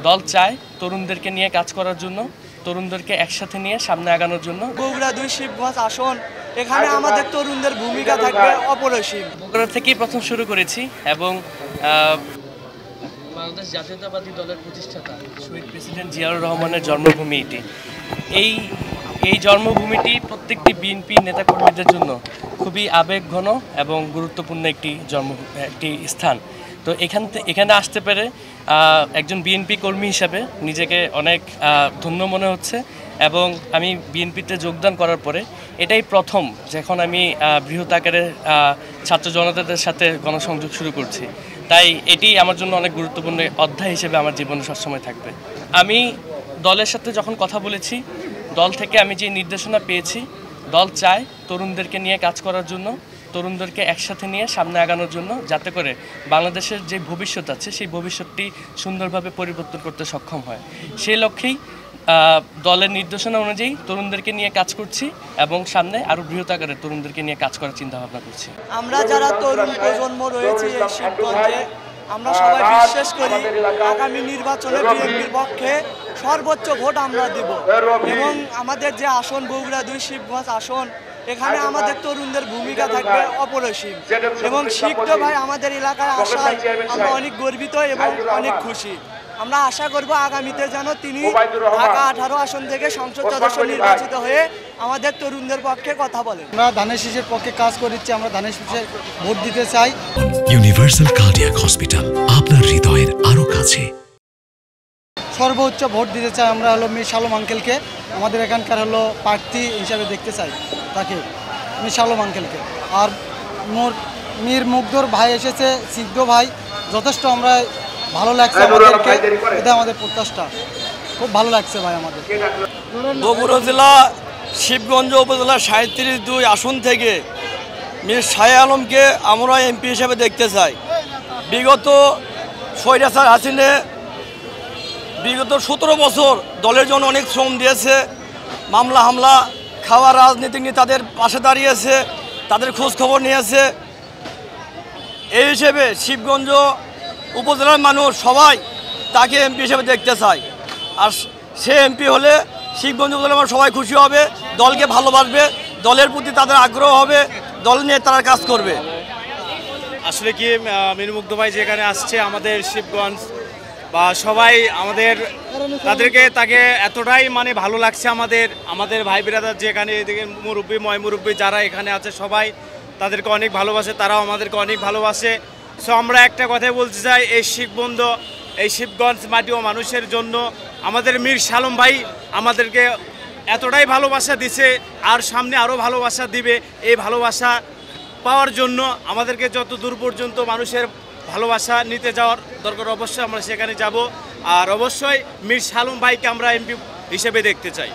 দল চায় তরুণদেরকে নিয়ে কাজ করার জন্য, তরুণদেরকে একসাথে নিয়ে সামনে আগানোর জন্য। বগুড়া 2 শিবগঞ্জ আসন, এখানে আমাদের তরুণদের ভূমিকা থাকবে অপরিসীম। বগুড়া থেকেই প্রথম শুরু করেছি এবং বাংলাদেশ জাতীয়তাবাদী দলের প্রতিষ্ঠাতা শহীদ প্রেসিডেন্ট জিয়াউর রহমানের জন্মভূমি এটি। এই জন্মভূমিটি প্রত্যেকটি বিএনপি নেতাকর্মীদের জন্য খুবই আবেগঘন এবং গুরুত্বপূর্ণ একটি স্থান। তো এখানে আসতে পেরে একজন বিএনপি কর্মী হিসাবে নিজেকে অনেক ধন্য মনে হচ্ছে এবং আমি বিএনপিতে যোগদান করার পরে এটাই প্রথম যখন আমি বৃহৎ আকারে ছাত্র জনতাদের সাথে গণসংযোগ শুরু করছি। তাই এটি আমার জন্য অনেক গুরুত্বপূর্ণ অধ্যায় হিসেবে আমার জীবনে সবসময় থাকবে। আমি দলের সাথে যখন কথা বলেছি, দল থেকে আমি যে নির্দেশনা পেয়েছি, দল চায় তরুণদেরকে নিয়ে কাজ করার জন্য, তরুণদেরকে একসাথে নিয়ে সামনে আগানোর জন্য, যাতে করে বাংলাদেশের যে ভবিষ্যৎ আছে সেই ভবিষ্যৎটি সুন্দরভাবে পরিবর্তন করতে সক্ষম হয়। সেই লক্ষ্যেই দলের নির্দেশনা অনুযায়ী তরুণদেরকে নিয়ে কাজ করছি এবং সামনে আরও বৃহৎ আকারে তরুণদেরকে নিয়ে কাজ করার চিন্তাভাবনা করছি। আমরা যারা তরুণ প্রজন্ম রয়েছে এই শিবগঞ্জে, আমরা সবাই বিশ্বাস করি আগামী নির্বাচনে বিএনপির পক্ষে সর্বোচ্চ ভোট আমরা দেব এবং আমাদের যে আসন বগুড়া 2 শিবগঞ্জ আসন, এখানে আমাদের তরুণদের ভূমিকা থাকবে অপরিসীম এবং শিখতো ভাই আমাদের এলাকায় আসায় আমরা অনেক গর্বিত এবং অনেক খুশি। আমরা আশা করব আগামীতে যেন তিনি ঢাকা 18 আসন থেকে সংসদ সদস্য নির্বাচিত হয়ে আমাদের তরুণদের পক্ষে কথা বলেন। আমরা ধানের শীষের পক্ষে কাজ করছি, আমরা ধানের শীষে ভোট দিতে চাই। ইউনিভার্সাল কার্ডিয়াক হসপিটাল, আপনার হৃদয়ের আরো কাছে। সর্বোচ্চ ভোট দিতে চাই আমরা মীর শালম আঙ্কেলকে, আমাদের এখানকার প্রার্থী হিসাবে দেখতে চাই তাকে, মীর শালম আঙ্কেলকে। আর মীর মুগ্ধর ভাই এসেছে, সিদ্ধ ভাই, যথেষ্ট আমরা ভালো লাগছে আমাদেরকে, এটা আমাদের প্রত্যাশা, খুব ভালো লাগছে ভাই আমাদের। বগুড়া জেলা শিবগঞ্জ উপজেলা 37-2 আসন থেকে মীর শাহ আলমকে আমরা এমপি হিসেবে দেখতে চাই। বিগত স্বৈরাচার হাসিনা বিগত 17 বছর দলের জন্য অনেক শ্রম দিয়েছে, মামলা হামলা খাওয়া রাজনীতি নিয়ে তাদের পাশে দাঁড়িয়েছে, তাদের খোঁজ খবর নিয়েছে। এই হিসেবে শিবগঞ্জ উপজেলার মানুষ সবাই তাকে এমপি হিসেবে দেখতে চায়। আর সে এমপি হলে শিবগঞ্জ উপজেলার মানুষ সবাই খুশি হবে, দলকে ভালোবাসবে, দলের প্রতি তাদের আগ্রহ হবে, দল নিয়ে তারা কাজ করবে। আসলে কি মীর মুগ্ধ ভাই যেখানে আসছে আমাদের শিবগঞ্জ বা সবাই তাকে এতটাই ভালো লাগছে, আমাদের ভাই বিরাদার যেখানে এদিকে মুরব্বী যারা এখানে আছে সবাই তাদেরকে অনেক ভালোবাসে, তারাও আমাদেরকে অনেক ভালোবাসে। সো আমরা একটা কথাই বলতে চাই, এই শিবগঞ্জ মাটি ও মানুষের জন্য আমাদের মীর শালম ভাই আমাদেরকে এতটাই ভালোবাসা দিছে আর সামনে আরও ভালোবাসা দিবে। এই ভালোবাসা পাওয়ার জন্য আমাদেরকে যত দূর পর্যন্ত মানুষের ভালোবাসা নিতে যাওয়ার দরকার, অবশ্যই আমরা সেখানে যাব। আর অবশ্যই মীর শালম ভাইকে আমরা এমপি হিসেবে দেখতে চাই।